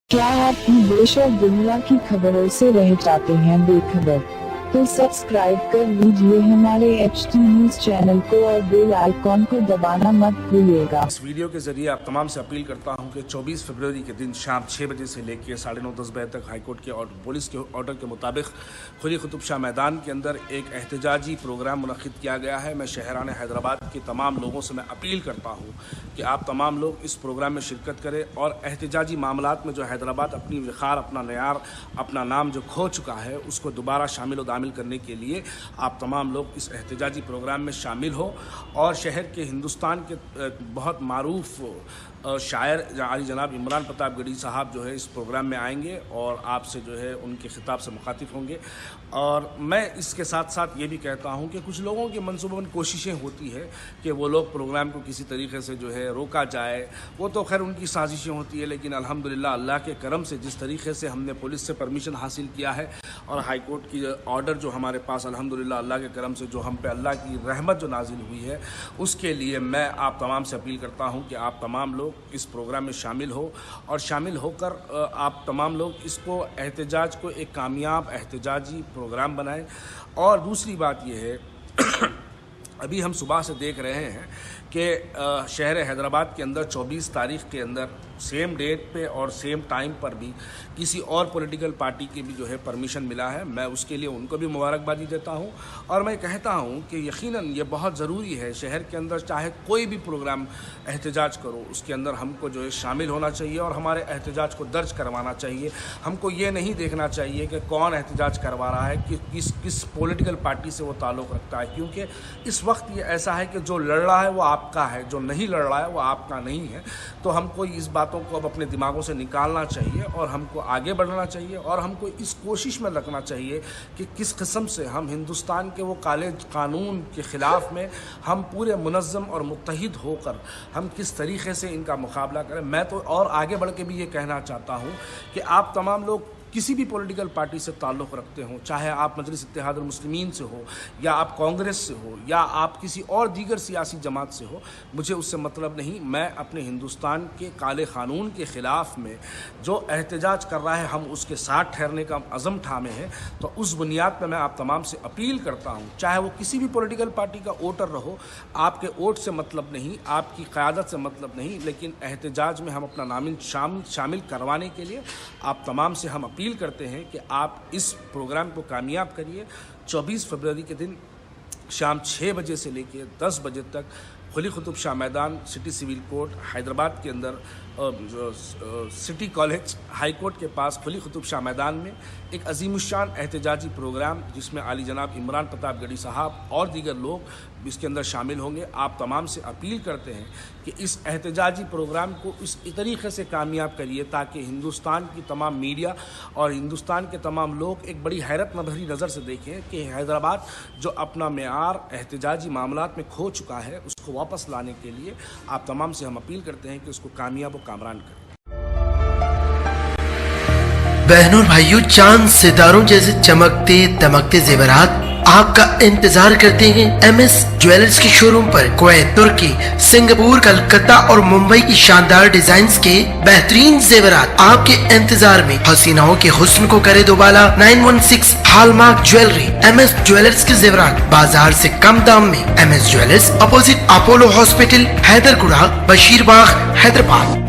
क्या आप भी देश और दुनिया की खबरों से रह जाते हैं बेखबर? तो सब्सक्राइब कर लीजिए हमारे HT न्यूज चैनल को और बेल आइकॉन को दबाना मत भूलिएगा। इस वीडियो के जरिए आप तमाम से अपील करता हूं कि 24 फरवरी के दिन शाम 6 बजे से लेकर 9:30-10 बजे तक हाईकोर्ट के और पुलिस के ऑर्डर के मुताबिक खुली कुतुब शाह मैदान के अंदर एक एहतजाजी प्रोग्राम मुनक्किद किया गया है। मैं शहरान हैदराबाद के तमाम लोगों से मैं अपील करता हूँ कि आप तमाम लोग इस प्रोग्राम में शिरकत करें और एहतजाजी मामलात में जो हैदराबाद अपनी विखार, अपना नयार, अपना नाम जो खो चुका है उसको दोबारा शामिल दामिल करने के लिए आप तमाम लोग इस एहतजाजी प्रोग्राम में शामिल हो। और शहर के हिंदुस्तान के बहुत मारूफ शायर आली जनाब इमरान प्रतापगढ़ी साहब जो है इस प्रोग्राम में आएंगे और आपसे जो है उनके खिताब से मुखातिब होंगे। और मैं इसके साथ साथ ये भी कहता हूँ कि कुछ लोगों की मनसूबबंद कोशिशें होती है कि वो लोग प्रोग्राम को किसी तरीके से जो है रोका जाए, वो तो खैर उनकी साजिशें होती है, लेकिन अल्हम्दुलिल्लाह अल्लाह के करम से जिस तरीके से हमने पुलिस से परमिशन हासिल किया है और हाई कोर्ट की ऑर्डर जो हमारे पास अल्हम्दुलिल्लाह अल्लाह के करम से जो हम पे अल्लाह की रहमत जो नाजिल हुई है, उसके लिए मैं आप तमाम से अपील करता हूँ कि आप तमाम लोग इस प्रोग्राम में शामिल हो और शामिल होकर आप तमाम लोग इसको एहतजाज को एक कामयाब एहतजाजी प्रोग्राम बनाएं। और दूसरी बात यह है अभी हम सुबह से देख रहे हैं कि शहर हैदराबाद के अंदर 24 तारीख के अंदर सेम डेट पे और सेम टाइम पर भी किसी और पॉलिटिकल पार्टी की भी जो है परमिशन मिला है। मैं उसके लिए उनको भी मुबारकबादी देता हूं और मैं कहता हूं कि यकीनन ये बहुत ज़रूरी है शहर के अंदर चाहे कोई भी प्रोग्राम एहतजाज करो उसके अंदर हमको जो है शामिल होना चाहिए और हमारे एहतजाज को दर्ज करवाना चाहिए। हमको ये नहीं देखना चाहिए कि कौन एहतजाज करवा रहा है, कि किस पॉलिटिकल पार्टी से वो ताल्लुक़ रखता है, क्योंकि इस वक्त ये ऐसा है कि जो लड़ रहा है वो आपका है, जो नहीं लड़ रहा है वो आपका नहीं है। तो हमको इस बातों को अब अपने दिमागों से निकालना चाहिए और हमको आगे बढ़ना चाहिए और हमको इस कोशिश में रखना चाहिए कि किस किस्म से हम हिंदुस्तान के वो काले कानून के ख़िलाफ़ में हम पूरे मुनज़्ज़म और मुत्तहिद होकर हम किस तरीक़े से इनका मुकाबला करें। मैं तो और आगे बढ़ के भी ये कहना चाहता हूँ कि आप तमाम लोग किसी भी पॉलिटिकल पार्टी से ताल्लुक़ रखते हो, चाहे आप मजलिस इत्तेहादुल मुस्लिमीन से हो या आप कांग्रेस से हो या आप किसी और दीगर सियासी जमात से हो, मुझे उससे मतलब नहीं। मैं अपने हिंदुस्तान के काले क़ानून के ख़िलाफ़ में जो एहतजाज कर रहा है हम उसके साथ ठहरने का अज़म ठामे हैं। तो उस बुनियाद पर मैं आप तमाम से अपील करता हूँ, चाहे वो किसी भी पॉलिटिकल पार्टी का वोटर रहो, आपके वोट से मतलब नहीं, आपकी क़यादत से मतलब नहीं, लेकिन एहतजाज में हम अपना नाम शामिल करवाने के लिए आप तमाम से हम अपील करते हैं कि आप इस प्रोग्राम को कामयाब करिए। 24 फरवरी के दिन शाम 6 बजे से लेकर 10 बजे तक खुली कुतुब शाह मैदान सिटी सिविल कोर्ट हैदराबाद के अंदर सिटी कॉलेज हाई कोर्ट के पास खुली कुतुब शाह मैदान में एक अजीमुशान एहतजाजी प्रोग्राम जिसमें आली जनाब इमरान प्रतापगढ़ी साहब और दीगर लोग इसके अंदर शामिल होंगे। आप तमाम से अपील करते हैं कि इस एहतजाजी प्रोग्राम को इस तरीके से कामयाब करिए ताकि हिंदुस्तान की तमाम मीडिया और हिंदुस्तान के तमाम लोग एक बड़ी हैरत में भरी नज़र से देखें कि हैदराबाद जो अपना मेयार एहतजाजी मामलात में खो चुका है उसको वापस लाने के लिए आप तमाम से हम अपील करते हैं कि उसको कामयाब कामरान करें। बहनों और भाइयों, चांद सितारों जैसे चमकते दमकते जेवरात आपका इंतजार करते हैं MS ज्वेलर्स के शोरूम पर। कुवैत, तुर्की, सिंगापुर, कलकत्ता और मुंबई की शानदार डिजाइन्स के बेहतरीन जेवरात आपके इंतजार में। हसीनाओं के हुस्न को करे दोबाला 916 हॉलमार्क ज्वेलरी। MS ज्वेलर्स के जेवरात बाजार से कम दाम में। MS jewellers opposite Apollo hospital, Hyderguda, Basheerbagh, Hyderabad.